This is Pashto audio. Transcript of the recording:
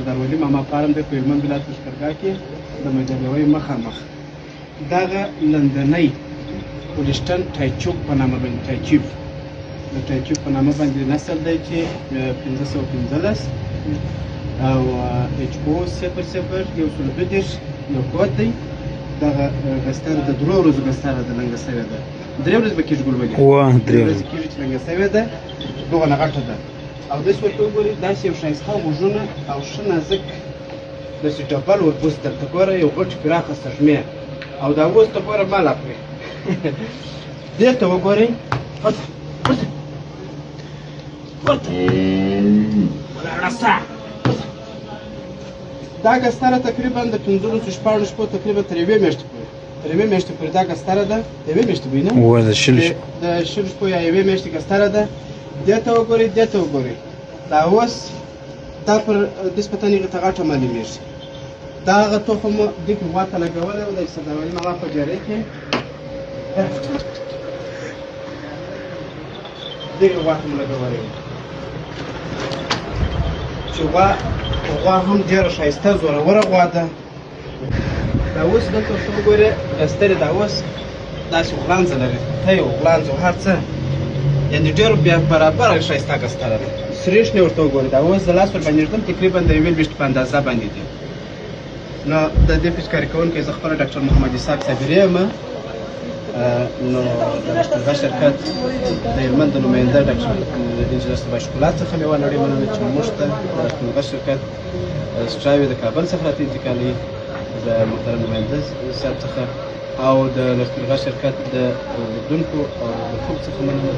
سردار ولي ماما فارم دی په هلمند ولایت لښکرګاه کې د مجلوۍ مخامخ دغه لندنۍ ولسټن ټایچوک په نامه باندې ټایچیف د ټایچوک په نامه باندې نسل دی چې 1515 او اچ او 00 یو سل دوه دېرش یو کود دی دغه ګستره د درو ورځو ګستره ده لنګه سوې ده 3 ورځې به کېږي ګل ولي 3 ورځې کېږي چې لنګه سوې ده دغه نغټه ده او داسې ورته وګورئ داسې یو ښایسته غوږونه او ښه نازک داسې ډبل ورپوست درته ګوره یو غټ پراخه سږمې او دا اوس ته ګوره مال اخلي دې ته وګورئ دا ګستره تقریبا د 15 شپاړلس شپو تقریبا تر یوې میاشتې پورې دا ګستره ده د یوې میاشتې بوی نه د شلو شپو یا یوې میاشتې ګستره ده دې ته وګورئ دا اوس دا پر دې په تنې ته غټه معلومېږي دا هغه تخم دې کې غوا ته لګولی و د سردار ولي ماما په جارۍ کې دغې غوا ته مو لګولی و چې غوا هم ډېره ښایسته زوروره غوا ده دا اوس دلته ورته وګورې ګسترې دا اوس داسې غلانځه لري تی و غلانځ و هر څه یعنې ډېر بیا برابره ښایسته ګستره ده سریښنې ورته وګورئ دا اوس د لاس ور باندې ږدم تقریبا د یوې لویشتې په اندازه باندې دي نو د دې پیچکاري کوونکی زه خپله ډاکټر محمد اسحاق صابري یم نو د لښکرګاه شرکت د هلمند د نماینده ډاکټر انجینر صبا ښکلا څخه مې یوه نړۍ مننه چې موږ ته د لښکرګاه شرکت سټراوې د کابل څخه راته انتقالوي د محترم نماینده صاحب څخه او د لښکرګاه شرکت د لیدونکو او د ټول څخه مننه